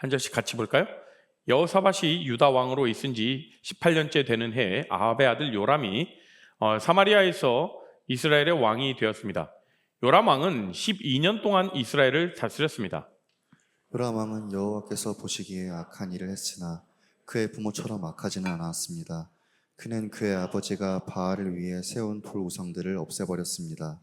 한 절씩 같이 볼까요? 여호사밧이 유다 왕으로 있은 지 18년째 되는 해에 아합의 아들 요람이 사마리아에서 이스라엘의 왕이 되었습니다. 요람 왕은 12년 동안 이스라엘을 다스렸습니다. 요람 왕은 여호와께서 보시기에 악한 일을 했으나 그의 부모처럼 악하지는 않았습니다. 그는 그의 아버지가 바알을 위해 세운 돌 우상들을 없애버렸습니다.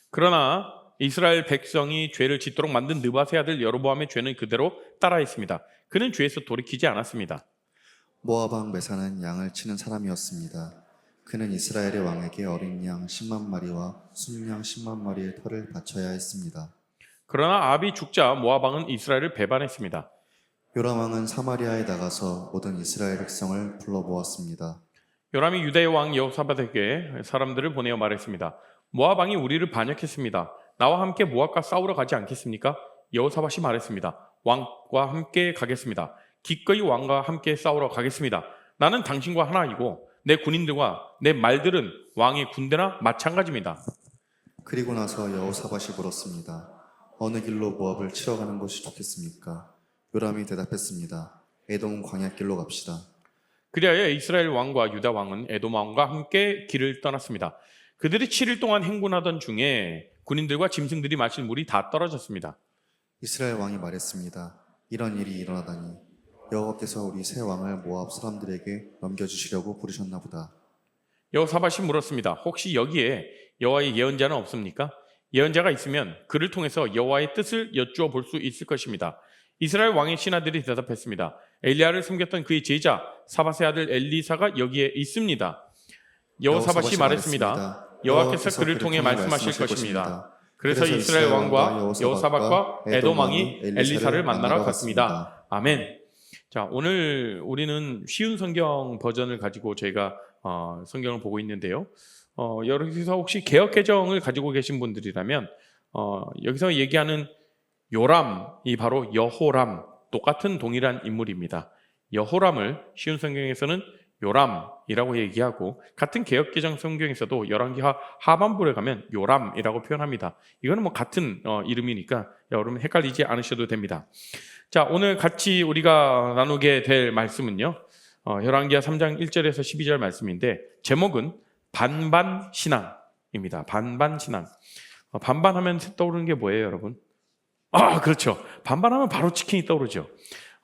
그러나 이스라엘 백성이 죄를 짓도록 만든 느밧의 아들 여로보암의 죄는 그대로 따라했습니다. 그는 죄에서 돌이키지 않았습니다. 모압 왕 메사는 양을 치는 사람이었습니다. 그는 이스라엘의 왕에게 어린 양 10만 마리와 순양 10만 마리의 털을 바쳐야 했습니다. 그러나 아합이 죽자 모압 왕은 이스라엘을 배반했습니다. 요람 왕은 사마리아에 나가서 모든 이스라엘 백성을 불러 모았습니다. 요람이 유다의 왕 여호사밧에게 사람들을 보내어 말했습니다. 모압 왕이 우리를 반역했습니다. 나와 함께 모압과 싸우러 가지 않겠습니까? 여호사밧이 말했습니다. 왕과 함께 가겠습니다. 기꺼이 왕과 함께 싸우러 가겠습니다. 나는 당신과 하나이고 내 군인들과 내 말들은 왕의 군대나 마찬가지입니다. 그리고 나서 여호사밧이 물었습니다. 어느 길로 모압을 치러 가는 것이 좋겠습니까? 요람이 대답했습니다. 에돔 광야길로 갑시다. 그리하여 이스라엘 왕과 유다 왕은 에돔 왕과 함께 길을 떠났습니다. 그들이 7일 동안 행군하던 중에 군인들과 짐승들이 마실 물이 다 떨어졌습니다. 이스라엘 왕이 말했습니다. 이런 일이 일어나다니 여호와께서 우리 새 왕을 모압 사람들에게 넘겨주시려고 부르셨나 보다. 여호사밧이 물었습니다. 혹시 여기에 여호와의 예언자는 없습니까? 예언자가 있으면 그를 통해서 여호와의 뜻을 여쭈어 볼 수 있을 것입니다. 이스라엘 왕의 신하들이 대답했습니다. 엘리야를 섬겼던 그의 제자 사밧의 아들 엘리사가 여기에 있습니다. 여호사밧이 말했습니다. 여호와께서 그를 통해 말씀하실 것입니다. 그래서 이스라엘 왕과 여호사밧과 에돔 왕이 엘리사를 만나러 갔습니다. 아멘. 자, 오늘 우리는 쉬운 성경 버전을 가지고 저희가 성경을 보고 있는데요. 여기서 혹시 개역 개정을 가지고 계신 분들이라면 여기서 얘기하는 요람이 바로 여호람, 똑같은 동일한 인물입니다. 여호람을 쉬운 성경에서는 요람이라고 얘기하고 같은 개역 개정 성경에서도 열왕기하 하반부에 가면 요람이라고 표현합니다. 이거는 뭐 같은 이름이니까 여러분 헷갈리지 않으셔도 됩니다. 자, 오늘 같이 우리가 나누게 될 말씀은요. 열왕기하 3장 1절에서 12절 말씀인데 제목은 반반신앙입니다. 반반신앙. 반반하면 떠오르는 게 뭐예요, 여러분? 그렇죠. 반반하면 바로 치킨이 떠오르죠.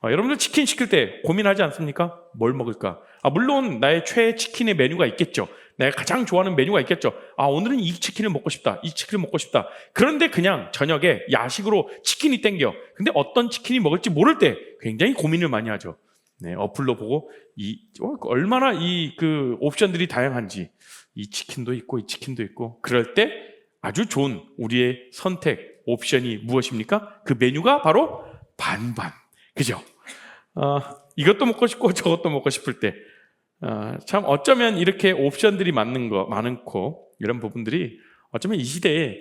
여러분들 치킨 시킬 때 고민하지 않습니까? 뭘 먹을까? 물론 나의 최애 치킨의 메뉴가 있겠죠. 내가 가장 좋아하는 메뉴가 있겠죠. 오늘은 이 치킨을 먹고 싶다. 이 치킨을 먹고 싶다. 그런데 그냥 저녁에 야식으로 치킨이 땡겨. 근데 어떤 치킨이 먹을지 모를 때 굉장히 고민을 많이 하죠. 네, 어플로 보고 얼마나 그 옵션들이 다양한지 이 치킨도 있고 이 치킨도 있고 그럴 때 아주 좋은 우리의 선택 옵션이 무엇입니까? 그 메뉴가 바로 반반. 그죠? 이것도 먹고 싶고 저것도 먹고 싶을 때 참 어쩌면 이렇게 옵션들이 많고 이런 부분들이 어쩌면 이 시대에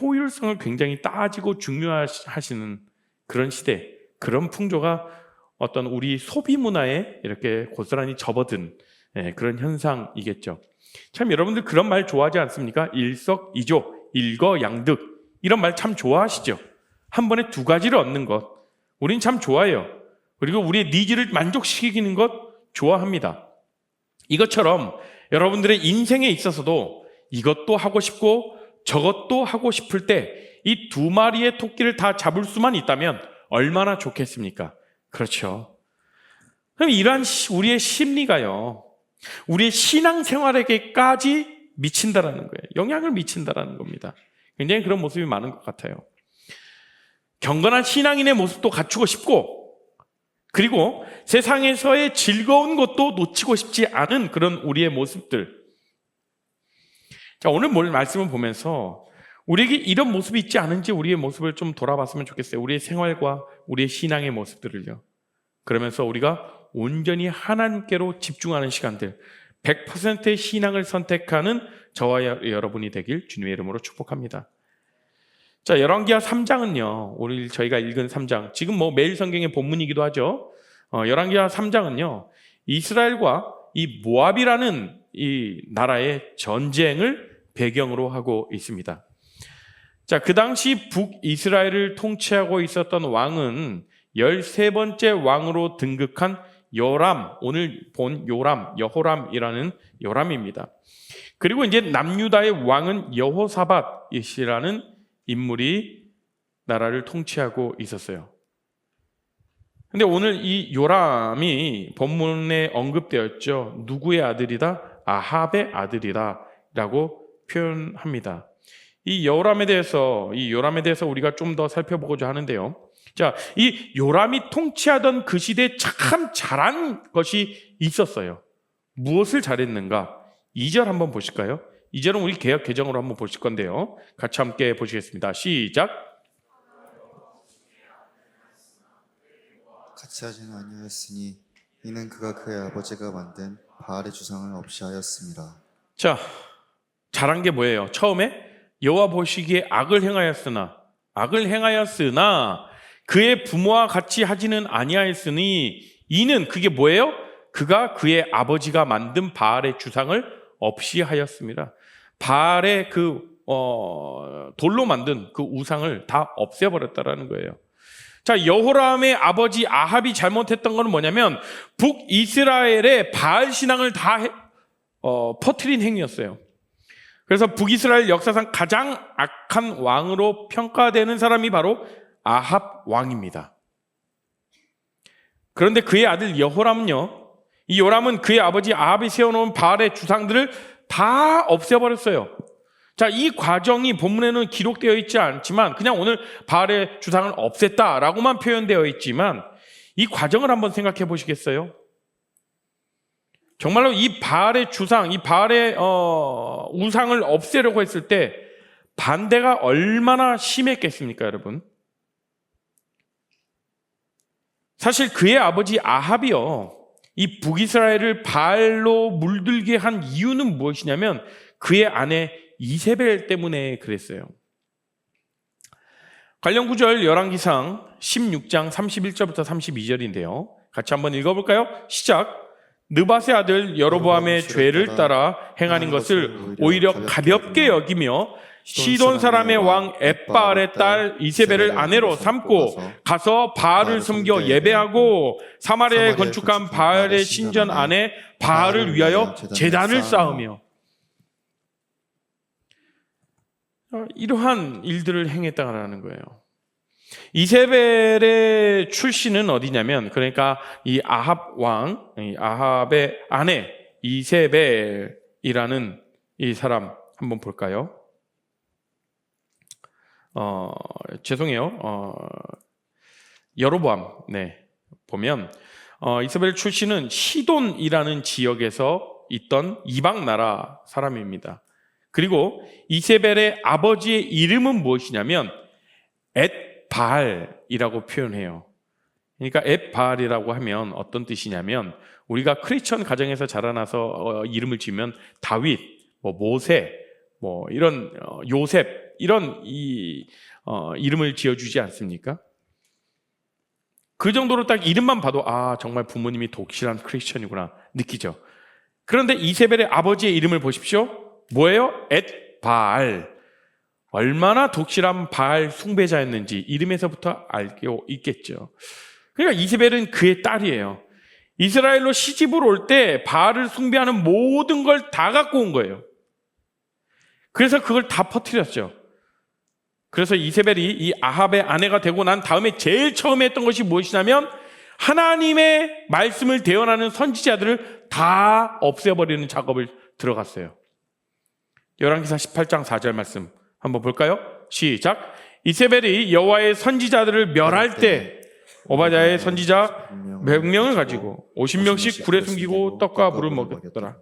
효율성을 굉장히 따지고 중요하시는 그런 시대, 그런 풍조가 어떤 우리 소비 문화에 이렇게 고스란히 접어든 그런 현상이겠죠. 참 여러분들 그런 말 좋아하지 않습니까? 일석이조, 일거양득 이런 말 참 좋아하시죠? 한 번에 두 가지를 얻는 것 우린 참 좋아해요. 그리고 우리의 니즈를 만족시키는 것 좋아합니다. 이것처럼 여러분들의 인생에 있어서도 이것도 하고 싶고 저것도 하고 싶을 때 이 두 마리의 토끼를 다 잡을 수만 있다면 얼마나 좋겠습니까? 그렇죠. 그럼 이러한 우리의 심리가요, 우리의 신앙생활에게까지 미친다라는 거예요. 영향을 미친다라는 겁니다. 굉장히 그런 모습이 많은 것 같아요. 경건한 신앙인의 모습도 갖추고 싶고 그리고 세상에서의 즐거운 것도 놓치고 싶지 않은 그런 우리의 모습들. 자, 오늘 말씀을 보면서 우리에게 이런 모습이 있지 않은지 우리의 모습을 좀 돌아봤으면 좋겠어요. 우리의 생활과 우리의 신앙의 모습들을요. 그러면서 우리가 온전히 하나님께로 집중하는 시간들, 100%의 신앙을 선택하는 저와 여러분이 되길 주님의 이름으로 축복합니다. 자, 열왕기하 3장은요, 오늘 저희가 읽은 3장, 지금 매일 성경의 본문이기도 하죠. 열왕기하 3장은요, 이스라엘과 이 모압이라는 이 나라의 전쟁을 배경으로 하고 있습니다. 자, 그 당시 북이스라엘을 통치하고 있었던 왕은 13번째 왕으로 등극한 요람, 오늘 본 요람, 여호람이라는 요람입니다. 그리고 이제 남유다의 왕은 여호사밧이라는 인물이 나라를 통치하고 있었어요. 근데 오늘 이 요람이 본문에 언급되었죠. 누구의 아들이다? 아합의 아들이다 라고 표현합니다. 이 요람에 대해서 우리가 좀 더 살펴보고자 하는데요. 자, 이 요람이 통치하던 그 시대에 참 잘한 것이 있었어요. 무엇을 잘했는가? 2절 한번 보실까요? 2절은 우리 개역 개정으로 한번 보실 건데요. 같이 함께 보시겠습니다. 시작. 같이 하지는 아니하였으니 이는 그가 그의 아버지가 만든 바알의 주상을 없이 하였습니다. 자, 잘한 게 뭐예요? 처음에 여호와 보시기에 악을 행하였으나 그의 부모와 같이 하지는 아니하였으니 이는 그게 뭐예요? 그가 그의 아버지가 만든 바알의 주상을 없이 하였습니다. 바알의 돌로 만든 그 우상을 다 없애버렸다라는 거예요. 자, 여호람의 아버지 아합이 잘못했던 것은 뭐냐면 북이스라엘의 바알 신앙을 다 퍼뜨린 행위였어요. 그래서 북이스라엘 역사상 가장 악한 왕으로 평가되는 사람이 바로 아합 왕입니다. 그런데 그의 아들 여호람은요, 이 요람은 그의 아버지 아합이 세워놓은 바알의 주상들을 다 없애버렸어요. 자, 이 과정이 본문에는 기록되어 있지 않지만 그냥 오늘 바알의 주상을 없앴다라고만 표현되어 있지만 이 과정을 한번 생각해 보시겠어요? 정말로 이 바알의 주상, 이 바알의 우상을 없애려고 했을 때 반대가 얼마나 심했겠습니까, 여러분? 사실 그의 아버지 아합이요, 이 북이스라엘을 바알로 물들게 한 이유는 무엇이냐면 그의 아내 이세벨 때문에 그랬어요. 관련 구절 열왕기상 16장 31절부터 32절인데요. 같이 한번 읽어볼까요? 시작. 느밧의 아들 여로보암의 죄를 따라 행하는 것을 오히려 가볍게 여기며 시돈 사람의 왕 엣바알의 딸 이세벨을 아내로 삼고 가서 바알을 섬겨 예배하고 사마리아에 건축한 바알의 신전 안에 바알을 위하여 제단을 쌓으며 이러한 일들을 행했다라는 거예요. 이세벨의 출신은 어디냐면, 그러니까 이 아합 왕, 이 아합의 아내 이세벨이라는 이 사람 한번 볼까요? 죄송해요. 여로보암, 보면 이세벨 출신은 시돈이라는 지역에서 있던 이방 나라 사람입니다. 그리고 이세벨의 아버지의 이름은 무엇이냐면 엣바알이라고 표현해요. 그러니까 엣바알이라고 하면 어떤 뜻이냐면, 우리가 크리스천 가정에서 자라나서 이름을 지으면 다윗, 모세, 이런 요셉, 이런 이름을 지어주지 않습니까? 그 정도로 딱 이름만 봐도 정말 부모님이 독실한 크리스천이구나 느끼죠. 그런데 이세벨의 아버지의 이름을 보십시오. 뭐예요? 엣바알. 얼마나 독실한 바알 숭배자였는지 이름에서부터 알고 있겠죠. 그러니까 이세벨은 그의 딸이에요. 이스라엘로 시집을 올 때 바알을 숭배하는 모든 걸 다 갖고 온 거예요. 그래서 그걸 다 퍼뜨렸죠. 그래서 이세벨이 이 아합의 아내가 되고 난 다음에 제일 처음에 했던 것이 무엇이냐면 하나님의 말씀을 대언하는 선지자들을 다 없애버리는 작업을 들어갔어요. 열왕기상 18장 4절 말씀 한번 볼까요? 시작. 이세벨이 여호와의 선지자들을 멸할 때 오바댜의 선지자 100명을 가지고 50명씩 굴에 숨기고 떡과 물을 먹였더라.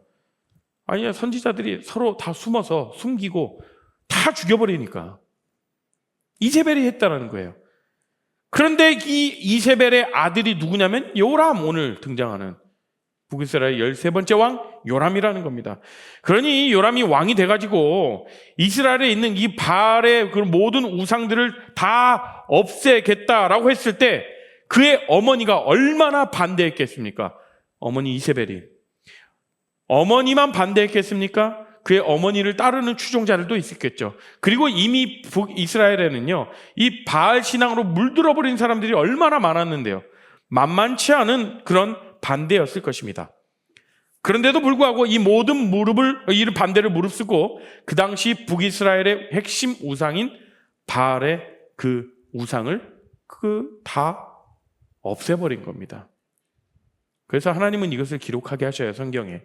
아니야, 선지자들이 서로 다 숨어서 숨기고 다 죽여버리니까 이세벨이 했다는 거예요. 그런데 이 이세벨의 아들이 누구냐면 요람, 오늘 등장하는 북이스라엘 13번째 왕 요람이라는 겁니다. 그러니 요람이 왕이 돼가지고 이스라엘에 있는 이 바알의 그 모든 우상들을 다 없애겠다라고 했을 때 그의 어머니가 얼마나 반대했겠습니까? 어머니 이세벨이. 어머니만 반대했겠습니까? 그의 어머니를 따르는 추종자들도 있었겠죠. 그리고 이미 북이스라엘에는요, 이 바알 신앙으로 물들어 버린 사람들이 얼마나 많았는데요. 만만치 않은 그런 반대였을 것입니다. 그런데도 불구하고 이 모든 이 반대를 무릅쓰고 그 당시 북이스라엘의 핵심 우상인 바알의 그 우상을 다 없애버린 겁니다. 그래서 하나님은 이것을 기록하게 하셔요, 성경에.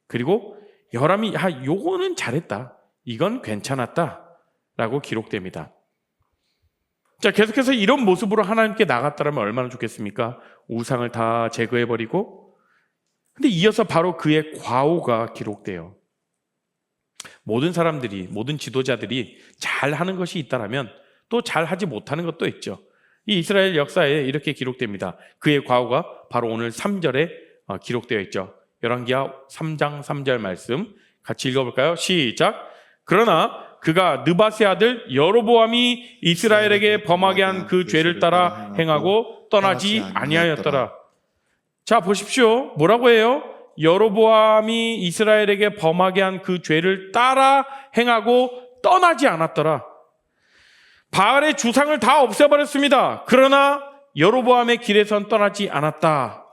그리고 여람이 요거는 잘했다, 이건 괜찮았다 라고 기록됩니다. 자, 계속해서 이런 모습으로 하나님께 나갔다면 얼마나 좋겠습니까? 우상을 다 제거해버리고. 근데 이어서 바로 그의 과오가 기록돼요. 모든 사람들이, 모든 지도자들이 잘하는 것이 있다면 또 잘하지 못하는 것도 있죠. 이 이스라엘 역사에 이렇게 기록됩니다. 그의 과오가 바로 오늘 3절에 기록되어 있죠. 열왕기하 3장 3절 말씀 같이 읽어볼까요? 시작. 그러나 그가 느밧의 아들 여로보암이 이스라엘에게 범하게 한 그 죄를 따라 행하고 떠나지 아니하였더라. 자, 보십시오. 뭐라고 해요? 여로보암이 이스라엘에게 범하게 한 그 죄를 따라 행하고 떠나지 않았더라. 바알의 주상을 다 없애버렸습니다. 그러나 여로보암의 길에선 떠나지 않았다.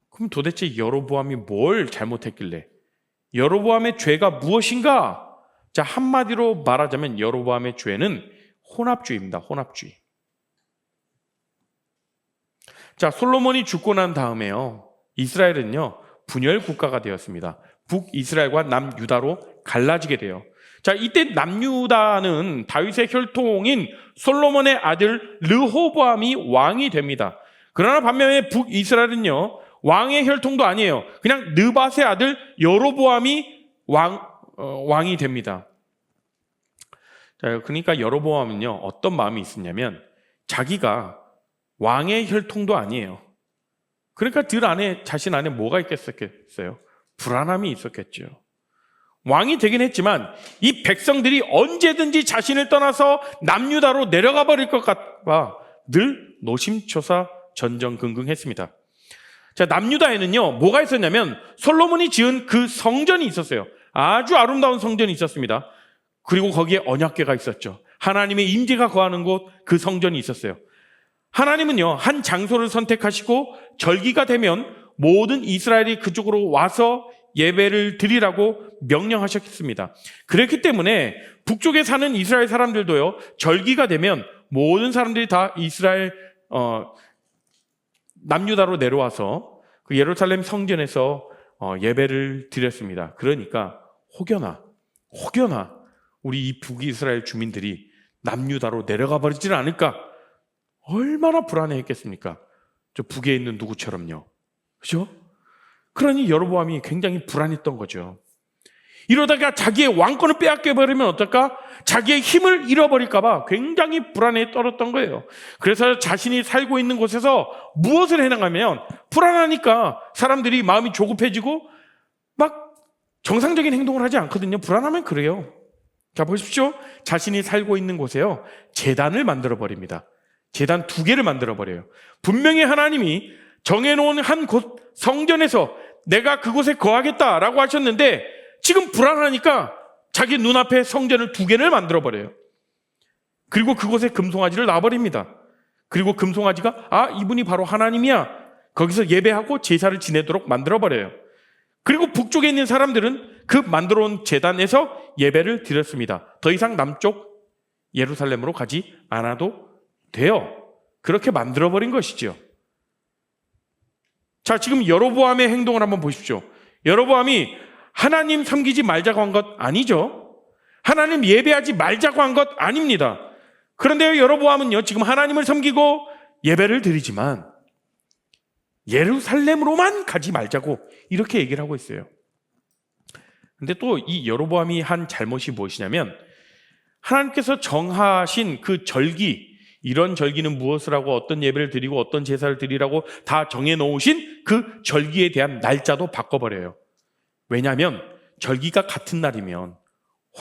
그럼 도대체 여로보암이 뭘 잘못했길래? 여로보암의 죄가 무엇인가? 자, 한마디로 말하자면 여로보암의 죄는 혼합주의입니다. 혼합주의. 자, 솔로몬이 죽고 난 다음에요, 이스라엘은요 분열 국가가 되었습니다. 북이스라엘과 남유다로 갈라지게 돼요. 자, 이때 남유다는 다윗의 혈통인 솔로몬의 아들 르호보암이 왕이 됩니다. 그러나 반면에 북이스라엘은요 왕의 혈통도 아니에요. 그냥 느밧의 아들 여로보암이 왕이 됩니다. 자, 그러니까 여로보암은요 어떤 마음이 있었냐면 자기가 왕의 혈통도 아니에요. 그러니까 자신 안에 뭐가 있겠어요? 불안함이 있었겠죠. 왕이 되긴 했지만 이 백성들이 언제든지 자신을 떠나서 남유다로 내려가 버릴 것 같아 늘 노심초사 전전긍긍했습니다. 자, 남유다에는요 뭐가 있었냐면 솔로몬이 지은 그 성전이 있었어요. 아주 아름다운 성전이 있었습니다. 그리고 거기에 언약궤가 있었죠. 하나님의 임재가 거하는 곳, 그 성전이 있었어요. 하나님은요 한 장소를 선택하시고 절기가 되면 모든 이스라엘이 그쪽으로 와서 예배를 드리라고 명령하셨습니다. 그렇기 때문에 북쪽에 사는 이스라엘 사람들도요 절기가 되면 모든 사람들이 다 이스라엘 남유다로 내려와서 그 예루살렘 성전에서 예배를 드렸습니다. 그러니까 혹여나 우리 이 북이스라엘 주민들이 남유다로 내려가 버리지는 않을까, 얼마나 불안해했겠습니까? 저 북에 있는 누구처럼요. 그죠? 그러니 여로보암이 굉장히 불안했던 거죠. 이러다가 자기의 왕권을 빼앗겨버리면 어떨까? 자기의 힘을 잃어버릴까 봐 굉장히 불안에 떨었던 거예요. 그래서 자신이 살고 있는 곳에서 무엇을 해나가면 불안하니까 사람들이 마음이 조급해지고 막 정상적인 행동을 하지 않거든요. 불안하면 그래요. 자, 보십시오. 자신이 살고 있는 곳에요 제단을 만들어버립니다. 제단 2개를 만들어버려요. 분명히 하나님이 정해놓은 한 곳 성전에서 내가 그곳에 거하겠다라고 하셨는데 지금 불안하니까 자기 눈앞에 성전을 2개를 만들어버려요. 그리고 그곳에 금송아지를 놔버립니다. 그리고 금송아지가 이분이 바로 하나님이야, 거기서 예배하고 제사를 지내도록 만들어버려요. 그리고 북쪽에 있는 사람들은 그 만들어온 제단에서 예배를 드렸습니다. 더 이상 남쪽 예루살렘으로 가지 않아도 돼요. 그렇게 만들어버린 것이죠. 자, 지금 여로보암의 행동을 한번 보십시오. 여로보암이 하나님 섬기지 말자고 한 것 아니죠. 하나님 예배하지 말자고 한 것 아닙니다. 그런데 여로보암은요 지금 하나님을 섬기고 예배를 드리지만 예루살렘으로만 가지 말자고 이렇게 얘기를 하고 있어요. 근데 또 이 여로보암이 한 잘못이 무엇이냐면 하나님께서 정하신 그 절기, 이런 절기는 무엇을 하고 어떤 예배를 드리고 어떤 제사를 드리라고 다 정해놓으신 그 절기에 대한 날짜도 바꿔버려요. 왜냐하면 절기가 같은 날이면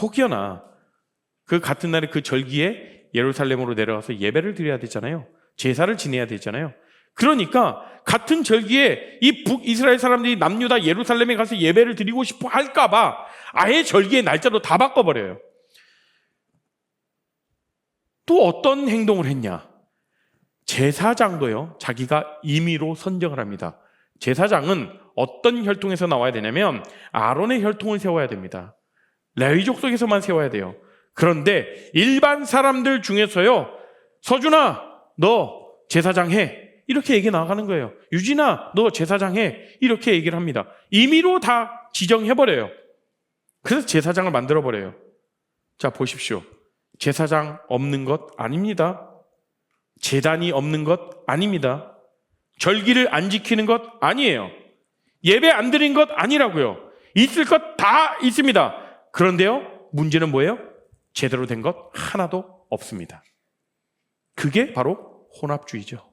혹여나 그 같은 날에 그 절기에 예루살렘으로 내려가서 예배를 드려야 되잖아요. 제사를 지내야 되잖아요. 그러니까 같은 절기에 이 북이스라엘 사람들이 남유다 예루살렘에 가서 예배를 드리고 싶어 할까봐 아예 절기의 날짜로 다 바꿔버려요. 또 어떤 행동을 했냐? 제사장도요, 자기가 임의로 선정을 합니다. 제사장은 어떤 혈통에서 나와야 되냐면 아론의 혈통을 세워야 됩니다. 레위족 속에서만 세워야 돼요. 그런데 일반 사람들 중에서요, 서준아, 너 제사장 해. 이렇게 얘기 나가는 거예요. 유진아, 너 제사장 해. 이렇게 얘기를 합니다. 임의로 다 지정해버려요. 그래서 제사장을 만들어버려요. 자, 보십시오. 제사장 없는 것 아닙니다. 제단이 없는 것 아닙니다. 절기를 안 지키는 것 아니에요. 예배 안 드린 것 아니라고요. 있을 것 다 있습니다. 그런데요, 문제는 뭐예요? 제대로 된 것 하나도 없습니다. 그게 바로 혼합주의죠.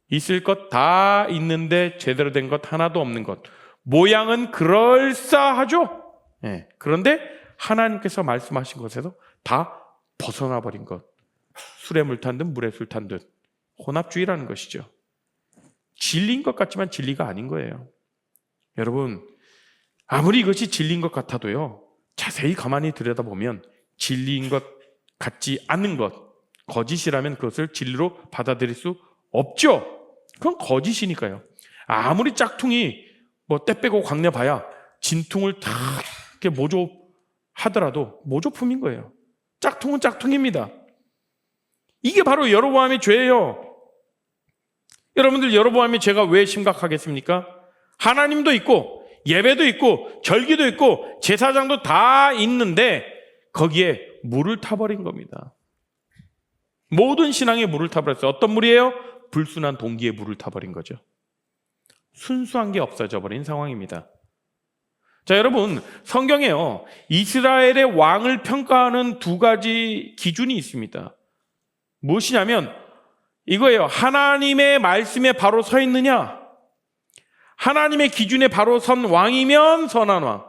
있을 것 다 있는데 제대로 된 것 하나도 없는 것. 모양은 그럴싸하죠. 네. 그런데 하나님께서 말씀하신 것에서 다 벗어나 버린 것. 술에 물 탄 듯 물에 술 탄 듯. 혼합주의라는 것이죠. 진리인 것 같지만 진리가 아닌 거예요. 여러분, 아무리 이것이 진리인 것 같아도요, 자세히 가만히 들여다보면 진리인 것 같지 않는 것, 거짓이라면 그것을 진리로 받아들일 수 없죠. 그건 거짓이니까요. 아무리 짝퉁이 때 빼고 광내 봐야 진퉁을 다 이렇게 모조하더라도 모조품인 거예요. 짝퉁은 짝퉁입니다. 이게 바로 여로보암의 죄예요. 여러분들, 여로보암의 죄가 왜 심각하겠습니까? 하나님도 있고 예배도 있고 절기도 있고 제사장도 다 있는데 거기에 물을 타버린 겁니다. 모든 신앙에 물을 타버렸어요. 어떤 물이에요? 불순한 동기에 물을 타버린 거죠. 순수한 게 없어져 버린 상황입니다. 자, 여러분, 성경에요, 이스라엘의 왕을 평가하는 두 가지 기준이 있습니다. 무엇이냐면 이거예요. 하나님의 말씀에 바로 서 있느냐, 하나님의 기준에 바로 선 왕이면 선한 왕,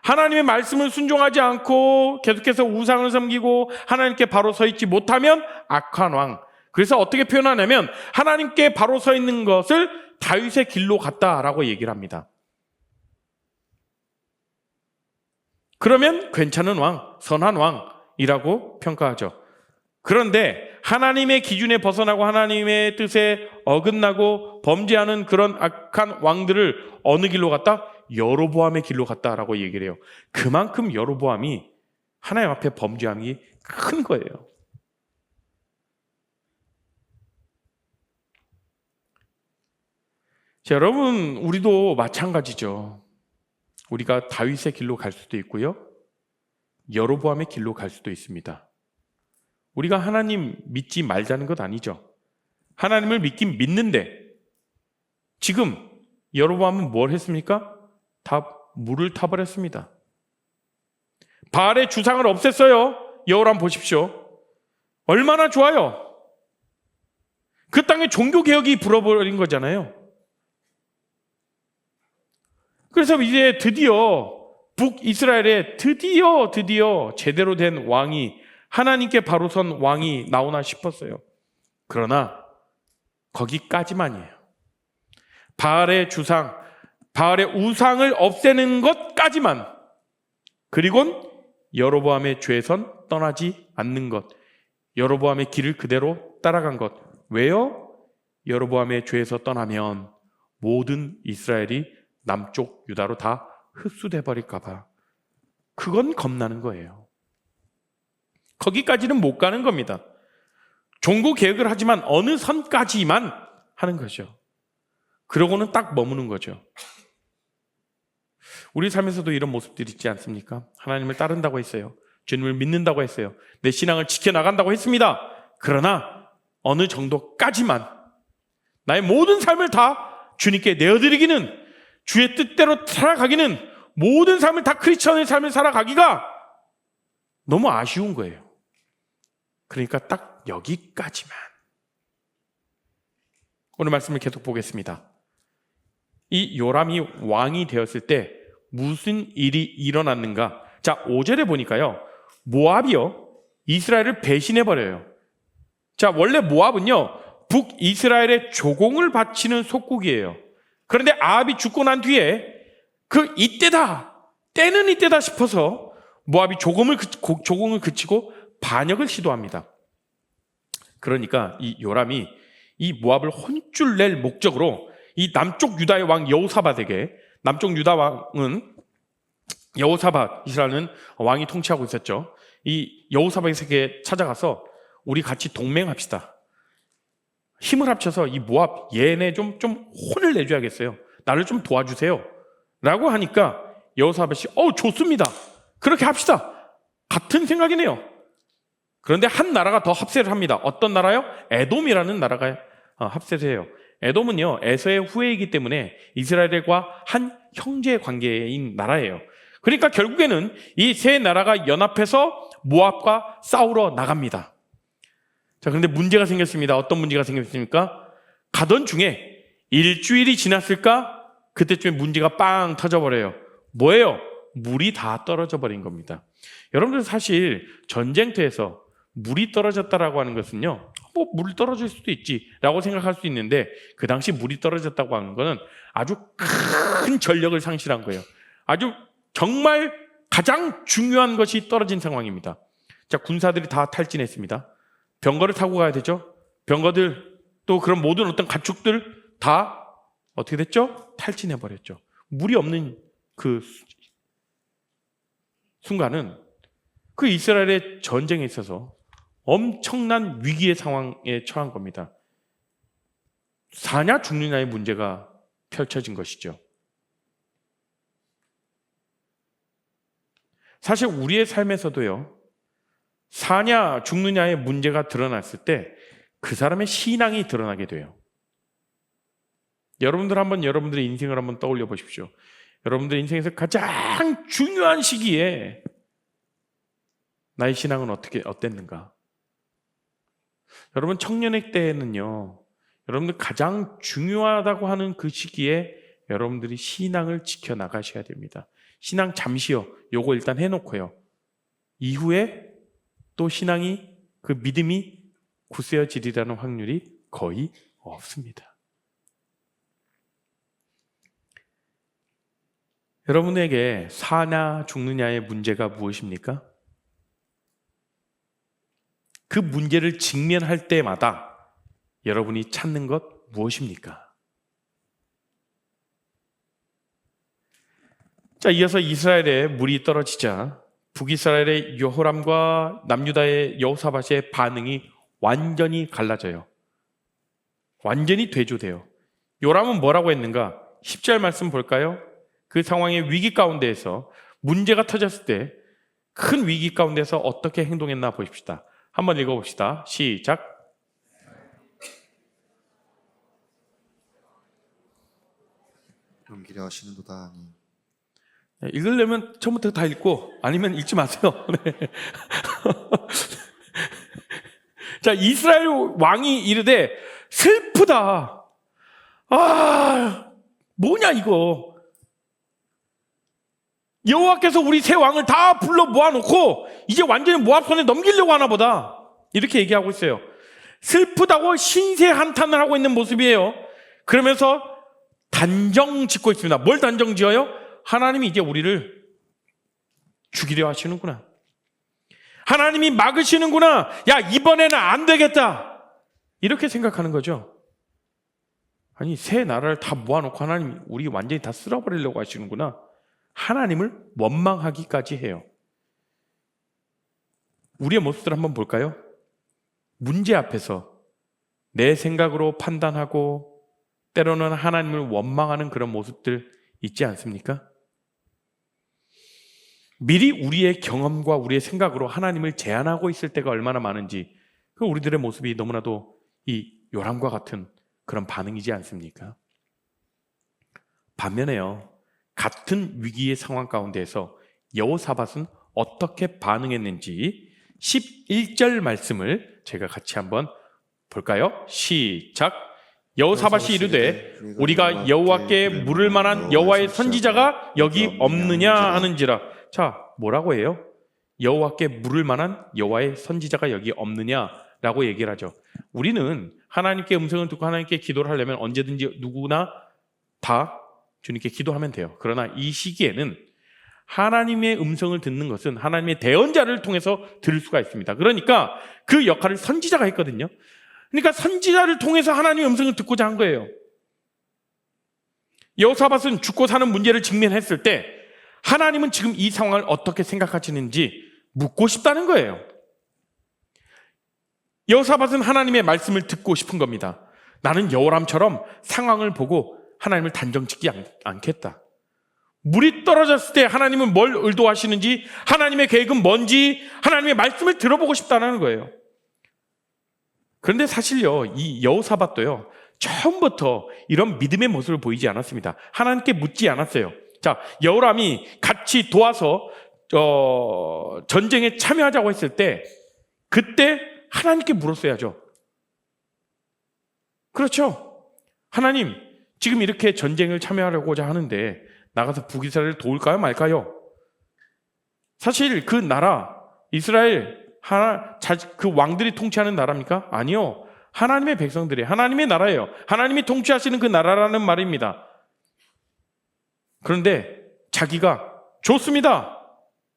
하나님의 말씀을 순종하지 않고 계속해서 우상을 섬기고 하나님께 바로 서 있지 못하면 악한 왕. 그래서 어떻게 표현하냐면 하나님께 바로 서 있는 것을 다윗의 길로 갔다라고 얘기를 합니다. 그러면 괜찮은 왕, 선한 왕이라고 평가하죠. 그런데 하나님의 기준에 벗어나고 하나님의 뜻에 어긋나고 범죄하는 그런 악한 왕들을 어느 길로 갔다? 여로보암의 길로 갔다라고 얘기를 해요. 그만큼 여로보암이 하나님 앞에 범죄함이 큰 거예요. 자, 여러분, 우리도 마찬가지죠. 우리가 다윗의 길로 갈 수도 있고요, 여로보암의 길로 갈 수도 있습니다. 우리가 하나님 믿지 말자는 것 아니죠. 하나님을 믿긴 믿는데 지금 여로보암은 뭘 했습니까? 다 물을 타버렸습니다. 바알의 주상을 없앴어요. 여호람 보십시오. 얼마나 좋아요. 그 땅에 종교개혁이 불어버린 거잖아요. 그래서 이제 드디어 북이스라엘에 드디어 제대로 된 왕이, 하나님께 바로 선 왕이 나오나 싶었어요. 그러나 거기까지만이에요. 바알의 주상, 바알의 우상을 없애는 것까지만, 그리고는 여로보암의 죄선 떠나지 않는 것, 여로보암의 길을 그대로 따라간 것. 왜요? 여로보암의 죄에서 떠나면 모든 이스라엘이 남쪽 유다로 다 흡수돼 버릴까 봐. 그건 겁나는 거예요. 거기까지는 못 가는 겁니다. 종교 개혁을 하지만 어느 선까지만 하는 거죠. 그러고는 딱 머무는 거죠. 우리 삶에서도 이런 모습들이 있지 않습니까? 하나님을 따른다고 했어요. 주님을 믿는다고 했어요. 내 신앙을 지켜나간다고 했습니다. 그러나 어느 정도까지만 나의 모든 삶을 다 주님께 내어드리기는, 주의 뜻대로 살아가기는, 모든 삶을 다 크리스천의 삶을 살아가기가 너무 아쉬운 거예요. 그러니까 딱 여기까지만. 오늘 말씀을 계속 보겠습니다. 이 요람이 왕이 되었을 때 무슨 일이 일어났는가? 자, 5절에 보니까요, 모압이요, 이스라엘을 배신해버려요. 자, 원래 모압은요, 북이스라엘의 조공을 바치는 속국이에요. 그런데 아합이 죽고 난 뒤에 이때다, 때는 이때다 싶어서 모압이 조공을 그치고 반역을 시도합니다. 그러니까 이 요람이 이 모압을 혼쭐 낼 목적으로 이 남쪽 유다의 왕 여호사밧에게, 남쪽 유다 왕은 여호사밧이라는 왕이 통치하고 있었죠. 이 여호사밧에게 찾아가서 우리 같이 동맹합시다. 힘을 합쳐서 이 모압 얘네 좀 혼을 내줘야겠어요. 나를 좀 도와주세요. 라고 하니까 여호사밧이 좋습니다. 그렇게 합시다. 같은 생각이네요. 그런데 한 나라가 더 합세를 합니다. 어떤 나라요? 에돔이라는 나라가 합세를 해요. 에돔은요, 에서의 후예이기 때문에 이스라엘과 한 형제 관계인 나라예요. 그러니까 결국에는 이 세 나라가 연합해서 모압과 싸우러 나갑니다. 자, 그런데 문제가 생겼습니다. 어떤 문제가 생겼습니까? 가던 중에 일주일이 지났을까? 그때쯤에 문제가 빵 터져버려요. 뭐예요? 물이 다 떨어져 버린 겁니다. 여러분들 사실 전쟁터에서 물이 떨어졌다라고 하는 것은요, 물이 떨어질 수도 있지라고 생각할 수 있는데, 그 당시 물이 떨어졌다고 하는 것은 아주 큰 전력을 상실한 거예요. 아주 정말 가장 중요한 것이 떨어진 상황입니다. 자, 군사들이 다 탈진했습니다. 병거를 타고 가야 되죠. 병거들, 또 그런 모든 어떤 가축들 다 어떻게 됐죠? 탈진해 버렸죠. 물이 없는 그 순간은 그 이스라엘의 전쟁에 있어서 엄청난 위기의 상황에 처한 겁니다. 사냐 죽느냐의 문제가 펼쳐진 것이죠. 사실 우리의 삶에서도요, 사냐 죽느냐의 문제가 드러났을 때 그 사람의 신앙이 드러나게 돼요. 여러분들의 인생을 한번 떠올려 보십시오. 여러분들 인생에서 가장 중요한 시기에 나의 신앙은 어땠는가? 여러분 청년의 때에는요, 여러분들 가장 중요하다고 하는 그 시기에 여러분들이 신앙을 지켜나가셔야 됩니다. 신앙 잠시요, 요거 일단 해놓고요, 이후에 또 신앙이, 그 믿음이 굳세어지리라는 확률이 거의 없습니다. 여러분에게 사냐 죽느냐의 문제가 무엇입니까? 그 문제를 직면할 때마다 여러분이 찾는 것 무엇입니까? 자, 이어서 이스라엘에 물이 떨어지자 북이스라엘의 여호람과 남유다의 여호사밧의 반응이 완전히 갈라져요. 완전히 대조돼요. 요람은 뭐라고 했는가? 10절 말씀 볼까요? 그 상황의 위기 가운데에서, 문제가 터졌을 때 큰 위기 가운데서 어떻게 행동했나 보십시다. 한번 읽어봅시다. 시작. 넘기려 하시는도다 하니. 읽으려면 처음부터 다 읽고, 아니면 읽지 마세요. 네. 자, 이스라엘 왕이 이르되 슬프다. 뭐냐 이거. 여호와께서 우리 세 왕을 다 불러 모아놓고 이제 완전히 모압 손에 넘기려고 하나 보다. 이렇게 얘기하고 있어요. 슬프다고 신세 한탄을 하고 있는 모습이에요. 그러면서 단정 짓고 있습니다. 뭘 단정 지어요? 하나님이 이제 우리를 죽이려 하시는구나. 하나님이 막으시는구나. 야, 이번에는 안 되겠다. 이렇게 생각하는 거죠. 아니, 새 나라를 다 모아놓고 하나님이 우리 완전히 다 쓸어버리려고 하시는구나. 하나님을 원망하기까지 해요. 우리의 모습들 한번 볼까요? 문제 앞에서 내 생각으로 판단하고 때로는 하나님을 원망하는 그런 모습들 있지 않습니까? 미리 우리의 경험과 우리의 생각으로 하나님을 제한하고 있을 때가 얼마나 많은지, 그 우리들의 모습이 너무나도 이 요람과 같은 그런 반응이지 않습니까? 반면에요, 같은 위기의 상황 가운데에서 여호사밧은 어떻게 반응했는지 11절 말씀을 제가 같이 한번 볼까요? 시작. 여호사밧이 이르되 우리가 여호와께 물을 만한 여호와의 선지자가 여기 없느냐 하는지라. 자, 뭐라고 해요? 여호와께 물을 만한 여호와의 선지자가 여기 없느냐라고 라고 얘기를 하죠. 우리는 하나님께 음성을 듣고 하나님께 기도를 하려면 언제든지 누구나 다 주님께 기도하면 돼요. 그러나 이 시기에는 하나님의 음성을 듣는 것은 하나님의 대언자를 통해서 들을 수가 있습니다. 그러니까 그 역할을 선지자가 했거든요. 그러니까 선지자를 통해서 하나님의 음성을 듣고자 한 거예요. 여호사밧은 죽고 사는 문제를 직면했을 때 하나님은 지금 이 상황을 어떻게 생각하시는지 묻고 싶다는 거예요. 여호사밧은 하나님의 말씀을 듣고 싶은 겁니다. 나는 여호람처럼 상황을 보고 하나님을 단정짓지 않겠다. 물이 떨어졌을 때 하나님은 뭘 의도하시는지, 하나님의 계획은 뭔지, 하나님의 말씀을 들어보고 싶다는 거예요. 그런데 사실요, 이 여호사밧도요, 처음부터 이런 믿음의 모습을 보이지 않았습니다. 하나님께 묻지 않았어요. 자, 여호람이 같이 도와서 전쟁에 참여하자고 했을 때 그때 하나님께 물었어야죠. 그렇죠? 하나님, 지금 이렇게 전쟁을 참여하려고자 하는데 나가서 북이스라엘을 도울까요 말까요? 사실 그 나라 이스라엘 그 왕들이 통치하는 나라입니까? 아니요. 하나님의 백성들이 하나님의 나라예요. 하나님이 통치하시는 그 나라라는 말입니다. 그런데 자기가 좋습니다.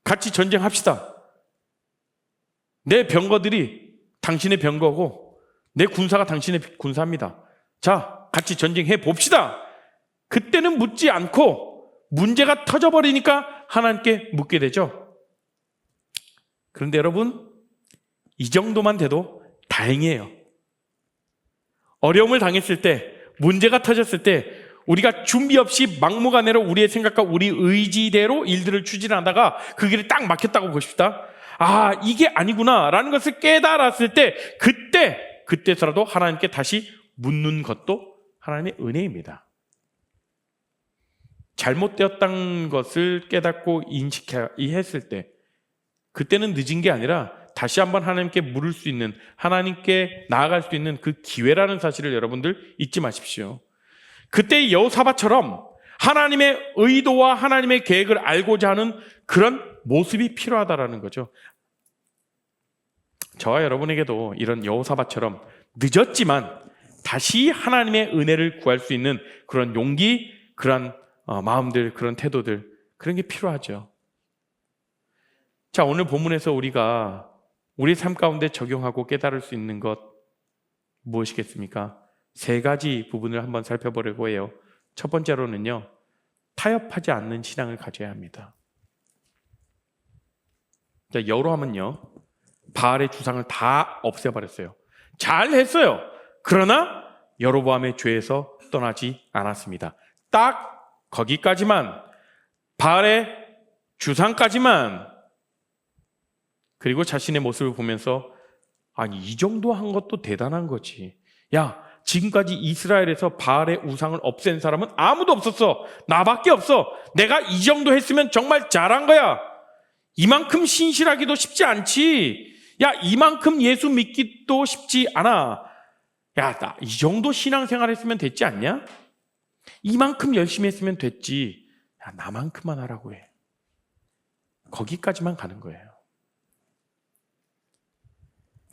같이 전쟁합시다. 내 병거들이 당신의 병거고 내 군사가 당신의 군사입니다. 자, 같이 전쟁해 봅시다. 그때는 묻지 않고 문제가 터져버리니까 하나님께 묻게 되죠. 그런데 여러분, 이 정도만 돼도 다행이에요. 어려움을 당했을 때, 문제가 터졌을 때 우리가 준비 없이 막무가내로 우리의 생각과 우리 의지대로 일들을 추진하다가 그 길이 딱 막혔다고 보십시다. 아, 이게 아니구나 라는 것을 깨달았을 때 그때서라도 하나님께 다시 묻는 것도 하나님의 은혜입니다. 잘못되었다는 것을 깨닫고 이해했을 때 그때는 늦은 게 아니라 다시 한번 하나님께 물을 수 있는, 하나님께 나아갈 수 있는 그 기회라는 사실을 여러분들 잊지 마십시오. 그때의 여호사밧처럼 하나님의 의도와 하나님의 계획을 알고자 하는 그런 모습이 필요하다라는 거죠. 저와 여러분에게도 이런 여호사밧처럼 늦었지만 다시 하나님의 은혜를 구할 수 있는 그런 용기, 그런 마음들, 그런 태도들, 그런 게 필요하죠. 자, 오늘 본문에서 우리가 우리 삶 가운데 적용하고 깨달을 수 있는 것 무엇이겠습니까? 세 가지 부분을 한번 살펴보려고 해요. 첫 번째로는요, 타협하지 않는 신앙을 가져야 합니다. 자, 여로함은요, 바알의 주상을 다 없애버렸어요. 잘했어요. 그러나 여로보암의 죄에서 떠나지 않았습니다. 딱 거기까지만, 바알의 주상까지만. 그리고 자신의 모습을 보면서 아니, 이 정도 한 것도 대단한 거지. 야, 지금까지 이스라엘에서 바알의 우상을 없앤 사람은 아무도 없었어. 나밖에 없어. 내가 이 정도 했으면 정말 잘한 거야. 이만큼 신실하기도 쉽지 않지. 야, 이만큼 예수 믿기도 쉽지 않아. 야, 나 이 정도 신앙생활 했으면 됐지 않냐? 이만큼 열심히 했으면 됐지. 야, 나만큼만 하라고 해. 거기까지만 가는 거예요.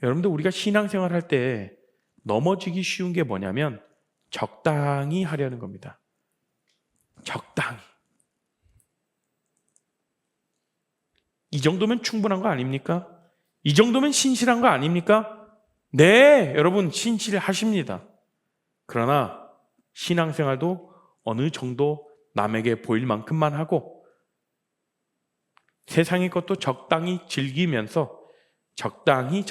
여러분들, 우리가 신앙생활 할 때 넘어지기 쉬운 게 뭐냐면 적당히 하려는 겁니다. 적당히. 이 정도면 충분한 거 아닙니까? 이 정도면 신실한 거 아닙니까? 네, 여러분 신실하십니다. 그러나 신앙생활도 어느 정도 남에게 보일 만큼만 하고 세상의 것도 적당히 즐기면서 적당히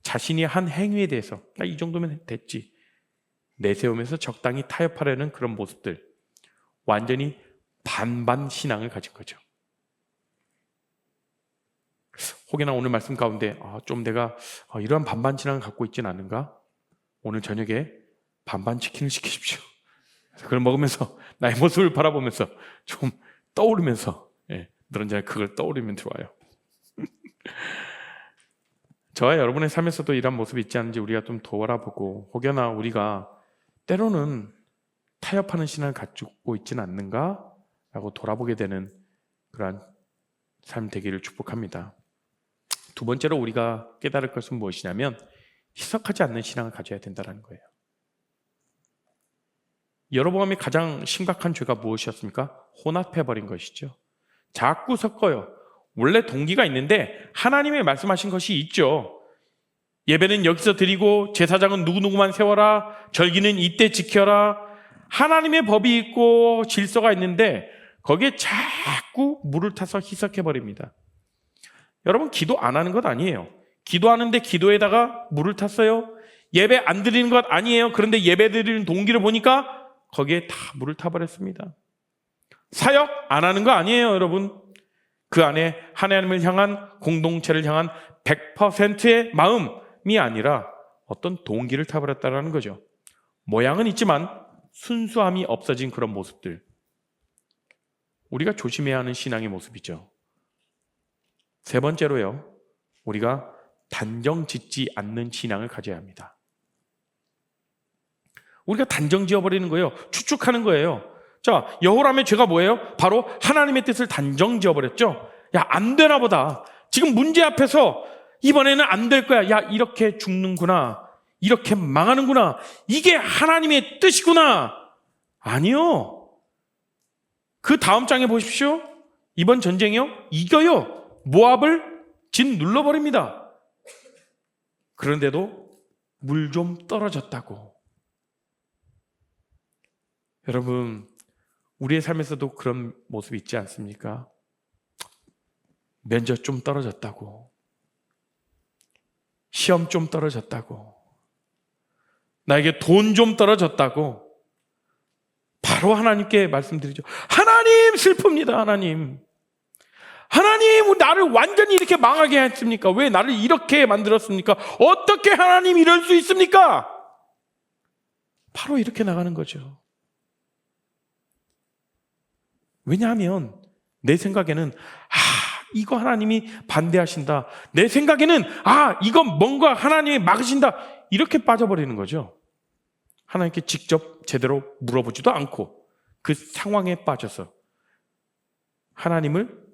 자신이 한 행위에 대해서 이 정도면 됐지 내세우면서 적당히 타협하려는 그런 모습들, 완전히 반반 신앙을 가진 거죠. 혹여나 오늘 말씀 가운데 좀 내가 이러한 반반 신앙을 갖고 있지는 않은가? 오늘 저녁에 반반 치킨을 시키십시오. 그걸 먹으면서 나의 모습을 바라보면서 좀 떠오르면서 늘언제나 그걸 떠오르면 좋아요. 저와 여러분의 삶에서도 이런 모습이 있지 않은지 우리가 좀 돌아보고, 혹여나 우리가 때로는 타협하는 신앙을 갖고 있지는 않는가? 라고 돌아보게 되는 그러한 삶 되기를 축복합니다. 두 번째로 우리가 깨달을 것은 무엇이냐면 희석하지 않는 신앙을 가져야 된다는 거예요. 여로보암의 가장 심각한 죄가 무엇이었습니까? 혼합해버린 것이죠. 자꾸 섞어요. 원래 동기가 있는데 하나님의 말씀하신 것이 있죠. 예배는 여기서 드리고 제사장은 누구누구만 세워라, 절기는 이때 지켜라. 하나님의 법이 있고 질서가 있는데 거기에 자꾸 물을 타서 희석해버립니다. 여러분, 기도 안 하는 것 아니에요. 기도하는데 기도에다가 물을 탔어요. 예배 안 드리는 것 아니에요. 그런데 예배 드리는 동기를 보니까 거기에 다 물을 타버렸습니다. 사역 안 하는 거 아니에요, 여러분. 그 안에 하나님을 향한, 공동체를 향한 100%의 마음이 아니라 어떤 동기를 타버렸다는 거죠. 모양은 있지만 순수함이 없어진 그런 모습들, 우리가 조심해야 하는 신앙의 모습이죠. 세 번째로요, 우리가 단정 짓지 않는 신앙을 가져야 합니다. 우리가 단정 지어버리는 거예요. 추측하는 거예요. 자, 여호람의 죄가 뭐예요? 바로 하나님의 뜻을 단정 지어버렸죠. 야, 안 되나 보다. 지금 문제 앞에서 이번에는 안 될 거야. 야, 이렇게 죽는구나. 이렇게 망하는구나. 이게 하나님의 뜻이구나. 아니요. 그 다음 장에 보십시오. 이번 전쟁이요, 이겨요. 모압을 짓눌러버립니다. 그런데도 물 좀 떨어졌다고. 여러분, 우리의 삶에서도 그런 모습이 있지 않습니까? 면접 좀 떨어졌다고, 시험 좀 떨어졌다고, 나에게 돈 좀 떨어졌다고 바로 하나님께 말씀드리죠. 하나님, 슬픕니다. 하나님, 나를 완전히 이렇게 망하게 했습니까? 왜 나를 이렇게 만들었습니까? 어떻게 하나님 이럴 수 있습니까? 바로 이렇게 나가는 거죠. 왜냐하면 내 생각에는 이거 하나님이 반대하신다. 내 생각에는 이거 뭔가 하나님이 막으신다. 이렇게 빠져버리는 거죠. 하나님께 직접 제대로 물어보지도 않고 그 상황에 빠져서 하나님을,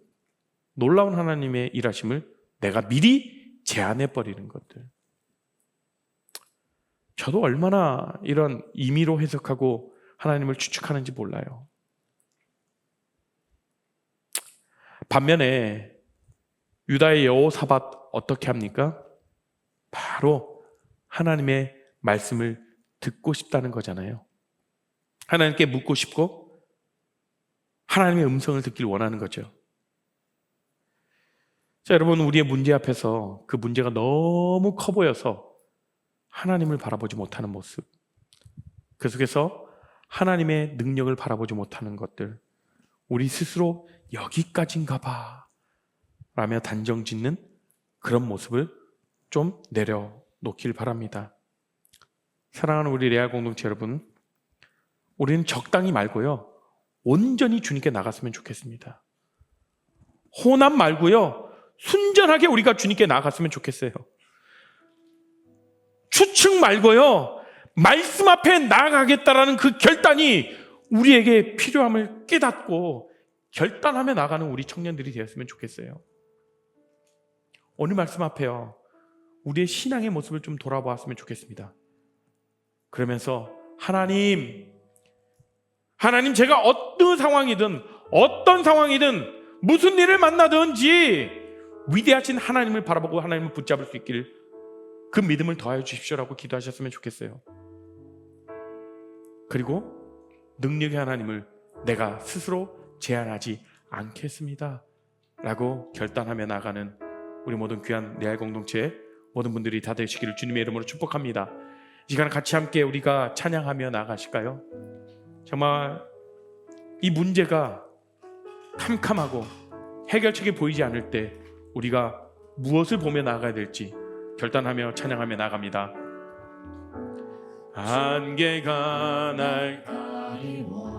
놀라운 하나님의 일하심을 내가 미리 제안해버리는 것들. 저도 얼마나 이런 임의로 해석하고 하나님을 추측하는지 몰라요. 반면에 유다의 여호사밧 어떻게 합니까? 바로 하나님의 말씀을 듣고 싶다는 거잖아요. 하나님께 묻고 싶고 하나님의 음성을 듣길 원하는 거죠. 자, 여러분, 우리의 문제 앞에서 그 문제가 너무 커 보여서 하나님을 바라보지 못하는 모습, 그 속에서 하나님의 능력을 바라보지 못하는 것들, 우리 스스로 여기까지인가 봐 라며 단정 짓는 그런 모습을 좀 내려놓길 바랍니다. 사랑하는 우리 레아 공동체 여러분, 우리는 적당히 말고요, 온전히 주님께 나갔으면 좋겠습니다. 호남 말고요, 순전하게 우리가 주님께 나갔으면 좋겠어요. 추측 말고요, 말씀 앞에 나아가겠다라는 그 결단이 우리에게 필요함을 깨닫고 결단하며 나가는 우리 청년들이 되었으면 좋겠어요. 오늘 말씀 앞에요, 우리의 신앙의 모습을 좀 돌아보았으면 좋겠습니다. 그러면서 하나님, 제가 어떤 상황이든 무슨 일을 만나든지 위대하신 하나님을 바라보고 하나님을 붙잡을 수 있길, 그 믿음을 더하여 주십시오라고 기도하셨으면 좋겠어요. 그리고 능력의 하나님을 내가 스스로 제한하지 않겠습니다 라고 결단하며 나가는 우리 모든 귀한 레알 공동체의 모든 분들이 다 되시기를 주님의 이름으로 축복합니다. 이 시간 같이 함께 우리가 찬양하며 나가실까요? 정말 이 문제가 캄캄하고 해결책이 보이지 않을 때 우리가 무엇을 보며 나아가야 될지 결단하며 찬양하며 나갑니다. 안개가 날 가리워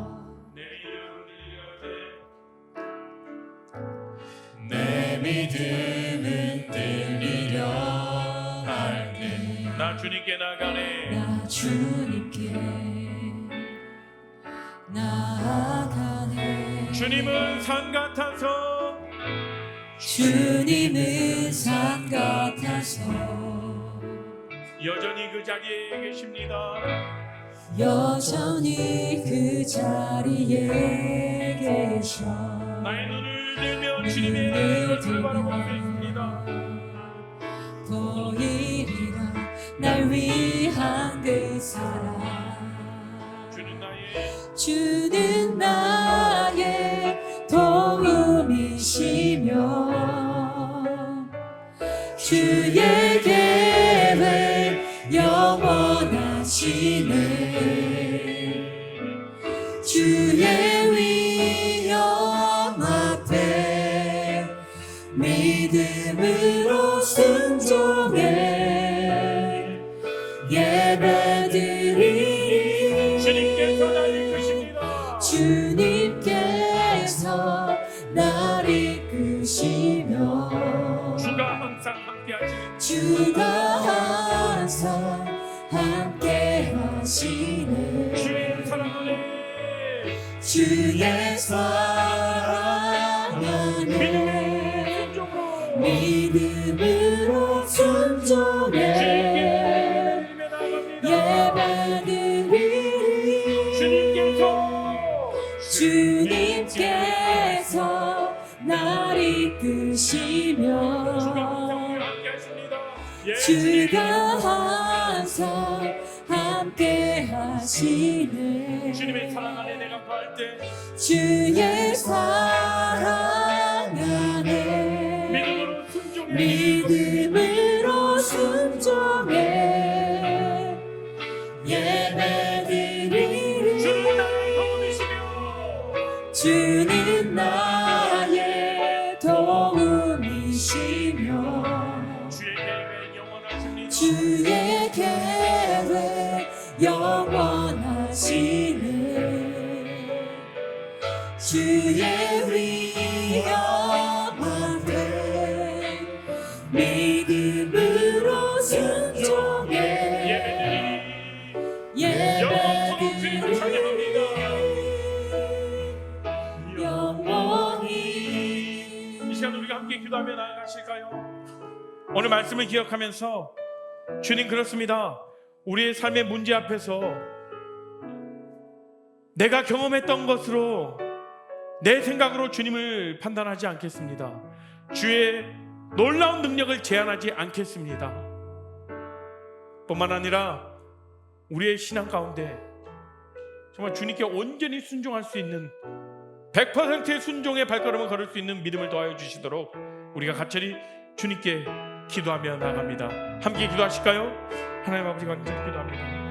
내 믿음은 들리려 할때 나 주님께 나가네. 나 주님께 나아가네. 주님은 산 같아서 주님은 산 같아서 여전히 그 자리에 계십니다. 여전히 그 자리에 계셔 나의 눈을 들며 주님의 얼굴을 바라보고 있습니다. 보이리라 날 위한 그 사랑 주는 나의 도움이시며 주의 계획 영원하시네 주의 위엄 앞에 믿음으로 순종해 예배드리리 주님께서 날 이끄십니다. 주님께서 날 이끄시며 주가 항상 함께하시는 주가 항상 함께하시네 주의 사랑 안에 주의 사랑 안에 믿음으로 순종해 예배드리리 주님께서 날 이끄시며 주가 항상 함께 하시네 주님의 사랑 안에 내가 거할 때 주의 사랑 안에 믿음으로 순종해 예배드리리 주는 나의 도움이시며 주의 계획 영원하시네 주의 위엄 앞에 믿음으로 순종해 예배드리리 영원히 이 시간 우리가 함께 기도하며 나아가실까요? 오늘 말씀을 기억하면서 주님 그렇습니다. 우리의 삶의 문제 앞에서 내가 경험했던 것으로 내 생각으로 주님을 판단하지 않겠습니다. 주의 놀라운 능력을 제한하지 않겠습니다. 뿐만 아니라 우리의 신앙 가운데 정말 주님께 온전히 순종할 수 있는 100%의 순종의 발걸음을 걸을 수 있는 믿음을 더하여 주시도록 우리가 간절히 주님께 기도하며 나아갑니다. 함께 기도하실까요? 하나님 아버지 간절히 기도합니다.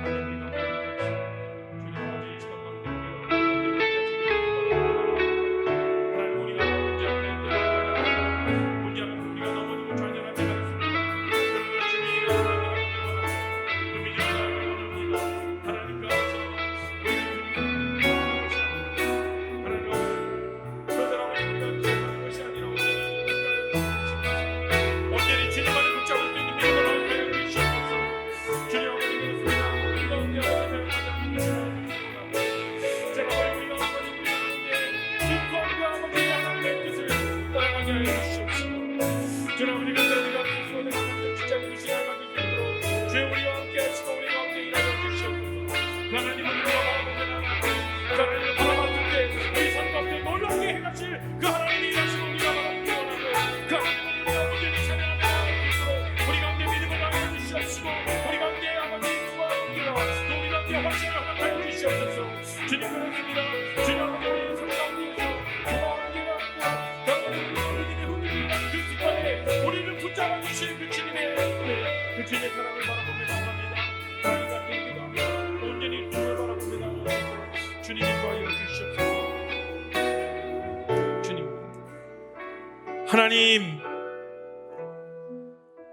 하나님,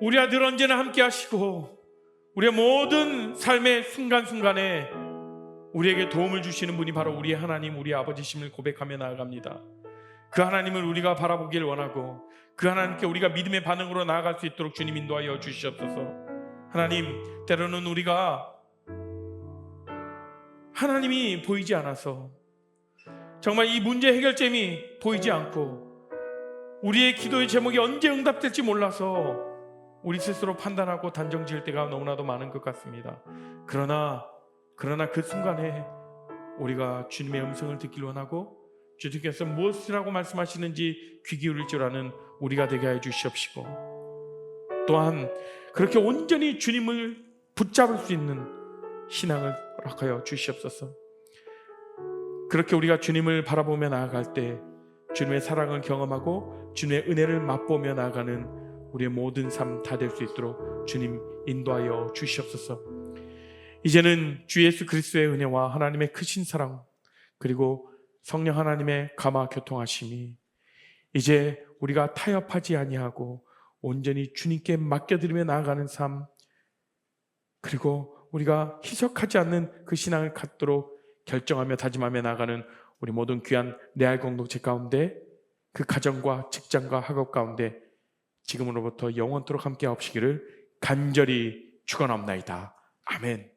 우리와 늘 언제나 함께 하시고 우리의 모든 삶의 순간순간에 우리에게 도움을 주시는 분이 바로 우리의 하나님, 우리의 아버지심을 고백하며 나아갑니다. 그 하나님을 우리가 바라보길 원하고 그 하나님께 우리가 믿음의 반응으로 나아갈 수 있도록 주님 인도하여 주시옵소서. 하나님, 때로는 우리가 하나님이 보이지 않아서 정말 이 문제 해결점이 보이지 않고 우리의 기도의 제목이 언제 응답될지 몰라서 우리 스스로 판단하고 단정 지을 때가 너무나도 많은 것 같습니다. 그러나 그 순간에 우리가 주님의 음성을 듣기를 원하고 주님께서 무엇이라고 말씀하시는지 귀 기울일 줄 아는 우리가 되게 해 주시옵시고, 또한 그렇게 온전히 주님을 붙잡을 수 있는 신앙을 허락하여 주시옵소서. 그렇게 우리가 주님을 바라보며 나아갈 때 주님의 사랑을 경험하고 주님의 은혜를 맛보며 나아가는 우리의 모든 삶 다 될 수 있도록 주님 인도하여 주시옵소서. 이제는 주 예수 그리스도의 은혜와 하나님의 크신 사랑, 그리고 성령 하나님의 감화 교통하심이 이제 우리가 타협하지 아니하고 온전히 주님께 맡겨드리며 나아가는 삶, 그리고 우리가 희석하지 않는 그 신앙을 갖도록 결정하며 다짐하며 나아가는 우리 모든 귀한 레알 공동체 가운데, 그 가정과 직장과 학업 가운데 지금으로부터 영원토록 함께 하옵시기를 간절히 축원합나이다. 아멘.